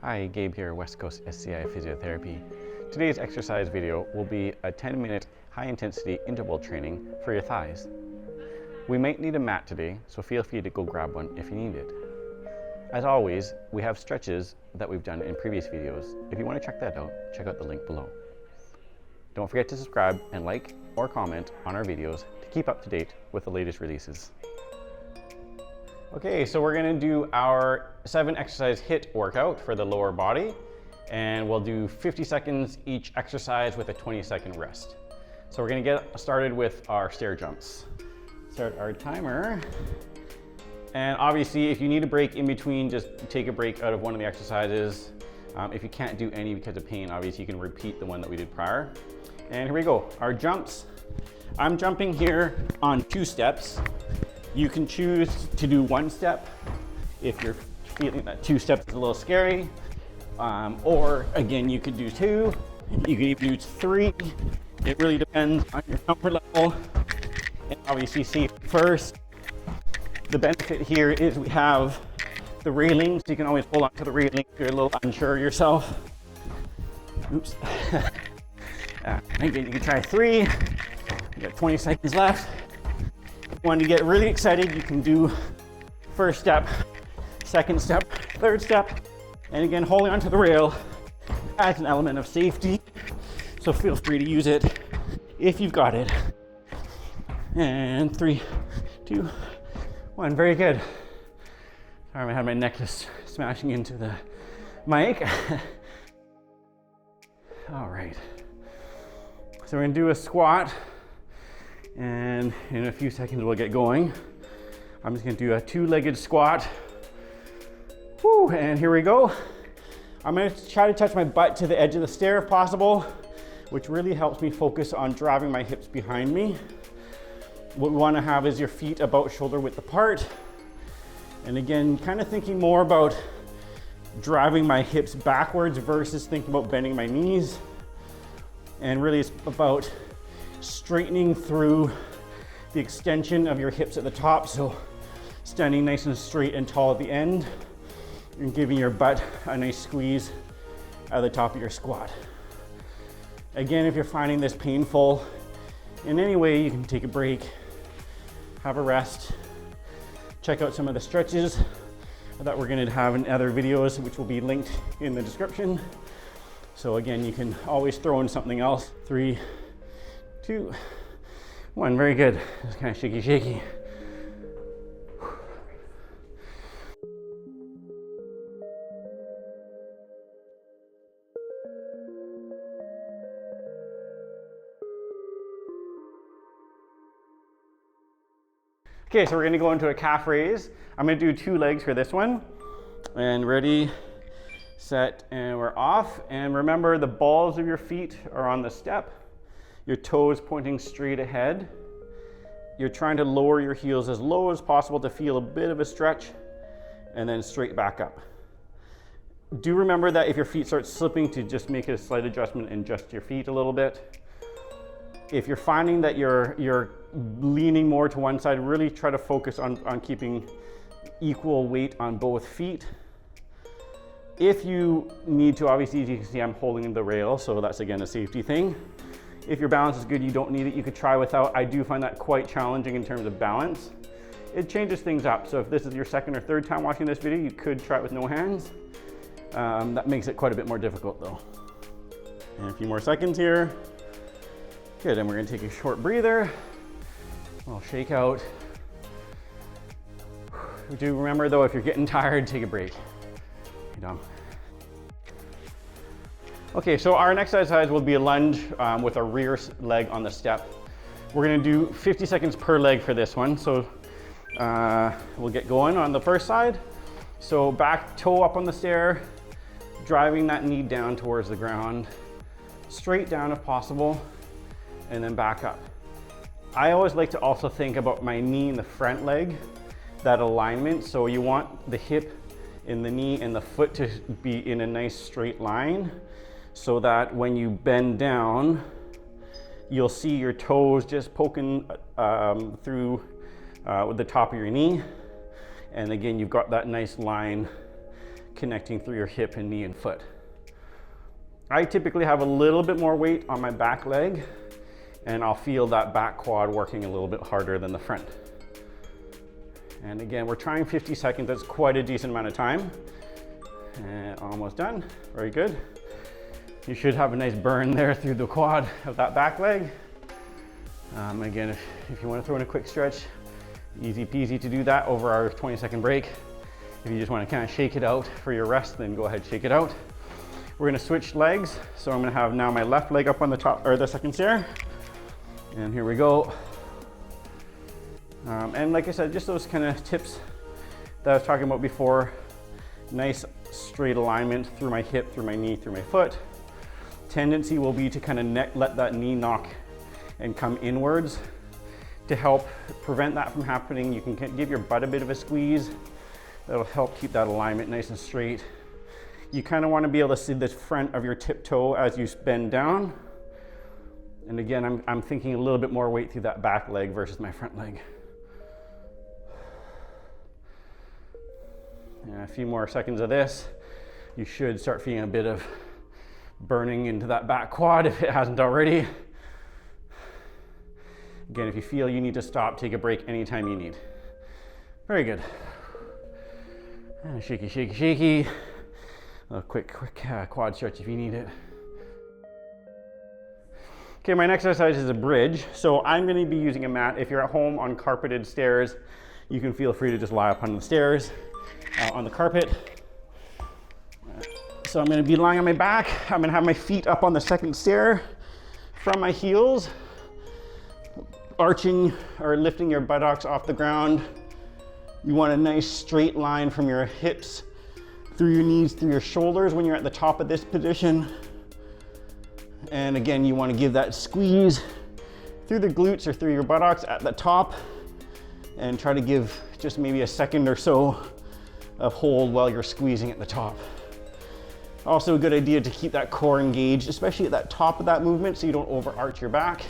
Hi, Gabe here, West Coast SCI Physiotherapy. Today's exercise video will be a 10-minute high-intensity interval training for your thighs. We might need a mat today, so feel free to go grab one if you need it. As always, we have stretches that we've done in previous videos. If you want to check that out, check out the link below. Don't forget to subscribe and like or comment on our videos to keep up to date with the latest releases. Okay, so we're gonna do our 7 exercise HIIT workout for the lower body, and we'll do 50 seconds each exercise with a 20-second rest. So we're gonna get started with our stair jumps. Start our timer. And obviously, if you need a break in between, just take a break out of one of the exercises. If you can't do any because of pain, obviously you can repeat the one that we did prior. And here we go, our jumps. I'm jumping here on 2 steps. You can choose to do 1 step if you're feeling that 2 steps is a little scary. Or again, you could do 2. You can even do 3. It really depends on your comfort level. And obviously safety first. The benefit here is we have the railings. You can always hold on to the railing if you're a little unsure of yourself. Oops. Again, you can try 3. You got 20 seconds left. When you get really excited, you can do 1st step, 2nd step, 3rd step, and again, holding onto the rail adds an element of safety, so feel free to use it if you've got it. And 3, 2, 1, very good. Sorry, I had my necklace smashing into the mic. All right, so we're gonna do a squat. And in a few seconds we'll get going. I'm just gonna do a 2-legged squat. Woo, and here we go. I'm gonna try to touch my butt to the edge of the stair if possible, which really helps me focus on driving my hips behind me. What we wanna have is your feet about shoulder width apart. And again, kind of thinking more about driving my hips backwards versus thinking about bending my knees. And really it's about straightening through the extension of your hips at the top, so standing nice and straight and tall at the end and giving your butt a nice squeeze at the top of your squat. Again, if you're finding this painful in any way, you can take a break, have a rest, check out some of the stretches that we're going to have in other videos, which will be linked in the description. So again, you can always throw in something else. 3, 2, 1, very good. Just kind of shaky. Okay, so we're gonna go into a calf raise. I'm gonna do 2 legs for this one. And ready, set, and we're off. And remember, the balls of your feet are on the step. Your toes pointing straight ahead. You're trying to lower your heels as low as possible to feel a bit of a stretch, and then straight back up. Do remember that if your feet start slipping, to just make a slight adjustment and adjust your feet a little bit. If you're finding that you're leaning more to one side, really try to focus on keeping equal weight on both feet. If you need to, obviously, as you can see, I'm holding the rail, so that's again a safety thing. If your balance is good, you don't need it, you could try without. I do find that quite challenging in terms of balance. It changes things up. So if this is your 2nd or 3rd time watching this video, you could try it with no hands. That makes it quite a bit more difficult though. And a few more seconds here. Good, and we're gonna take a short breather. I'll shake out. Do remember though, if you're getting tired, take a break. You know. Okay, so our next exercise will be a lunge with our rear leg on the step. We're gonna do 50 seconds per leg for this one. So we'll get going on the first side. So back toe up on the stair, driving that knee down towards the ground, straight down if possible, and then back up. I always like to also think about my knee and the front leg, that alignment. So you want the hip and the knee and the foot to be in a nice straight line, so that when you bend down, you'll see your toes just poking through with the top of your knee. And again, you've got that nice line connecting through your hip and knee and foot. I typically have a little bit more weight on my back leg, and I'll feel that back quad working a little bit harder than the front. And again, we're trying 50 seconds. That's quite a decent amount of time. And almost done. Very good. You should have a nice burn there through the quad of that back leg. Again, if you want to throw in a quick stretch, easy peasy to do that over our 20-second break. If you just want to kind of shake it out for your rest, then go ahead, shake it out. We're going to switch legs. So I'm going to have now my left leg up on the top, or the second stair. And here we go. And like I said, just those kind of tips that I was talking about before. Nice straight alignment through my hip, through my knee, through my foot. Tendency will be to kind of let that knee knock and come inwards. To help prevent that from happening, you can give your butt a bit of a squeeze. That'll help keep that alignment nice and straight. You kind of want to be able to see the front of your tip toe as you bend down. And again, I'm thinking a little bit more weight through that back leg versus my front leg. And a few more seconds of this, you should start feeling a bit of burning into that back quad if it hasn't already. Again, if you feel you need to stop, take a break anytime you need. Very good. And shaky, shaky, shaky. A quick quad stretch if you need it. Okay, my next exercise is a bridge. So I'm going to be using a mat. If you're at home on carpeted stairs, you can feel free to just lie up on the stairs, on the carpet. So I'm going to be lying on my back. I'm going to have my feet up on the second stair from my heels, arching or lifting your buttocks off the ground. You want a nice straight line from your hips through your knees, through your shoulders when you're at the top of this position. And again, you want to give that squeeze through the glutes or through your buttocks at the top, and try to give just maybe a second or so of hold while you're squeezing at the top. Also a good idea to keep that core engaged, especially at that top of that movement, so you don't overarch your back.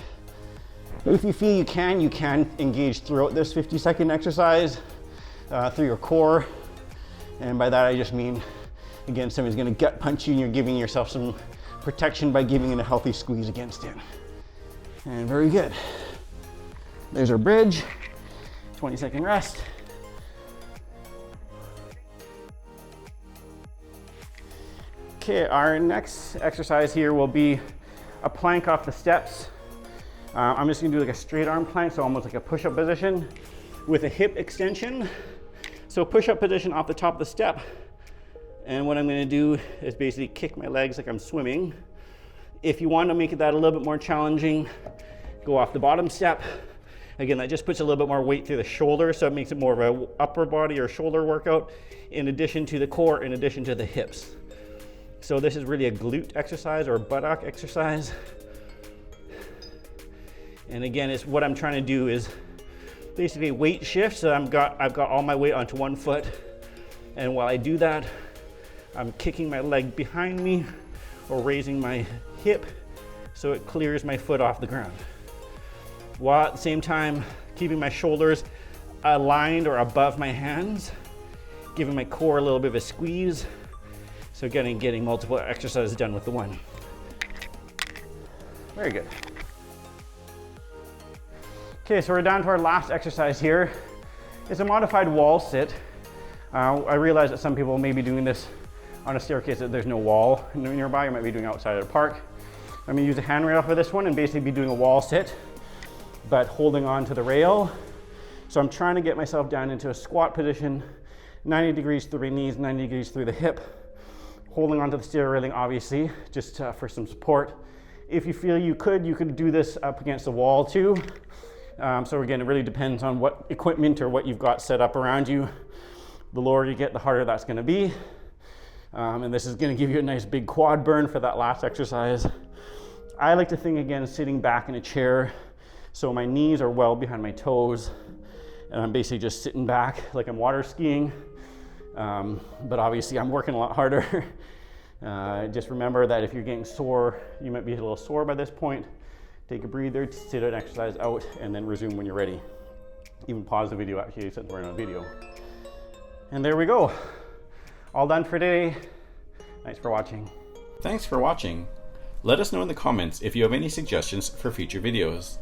If you feel you can engage throughout this 50-second exercise through your core. And by that I just mean, again, somebody's gonna gut punch you and you're giving yourself some protection by giving it a healthy squeeze against it. And very good. There's our bridge, 20-second rest. Okay, our next exercise here will be a plank off the steps. I'm just gonna do like a straight arm plank, so almost like a push-up position with a hip extension. So push-up position off the top of the step. And what I'm gonna do is basically kick my legs like I'm swimming. If you want to make that a little bit more challenging, go off the bottom step. Again, that just puts a little bit more weight through the shoulder, so it makes it more of an upper body or shoulder workout in addition to the core, in addition to the hips. So this is really a glute exercise or buttock exercise. And again, it's what I'm trying to do is basically weight shift. So I've got all my weight onto one foot. And while I do that, I'm kicking my leg behind me or raising my hip so it clears my foot off the ground. While at the same time, keeping my shoulders aligned or above my hands, giving my core a little bit of a squeeze. So getting multiple exercises done with the one. Very good. Okay, so we're down to our last exercise here. It's a modified wall sit. I realize that some people may be doing this on a staircase that there's no wall nearby. You might be doing outside at a park. I'm gonna use a handrail for this one and basically be doing a wall sit, but holding on to the rail. So I'm trying to get myself down into a squat position, 90 degrees through the knees, 90 degrees through the hip, holding onto the stair railing, obviously, just for some support. If you feel you could do this up against the wall too. So again, it really depends on what equipment or what you've got set up around you. The lower you get, the harder that's gonna be. And this is gonna give you a nice big quad burn for that last exercise. I like to think, again, sitting back in a chair, so my knees are well behind my toes, and I'm basically just sitting back like I'm water skiing. But obviously I'm working a lot harder. Just remember that if you're getting sore, you might be a little sore by this point. Take a breather, sit an exercise out, and then resume when you're ready. Even pause the video actually since we're in a video. And there we go. All done for today. Thanks for watching. Thanks for watching. Let us know in the comments if you have any suggestions for future videos.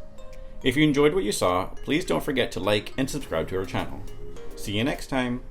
If you enjoyed what you saw, please don't forget to like and subscribe to our channel. See you next time.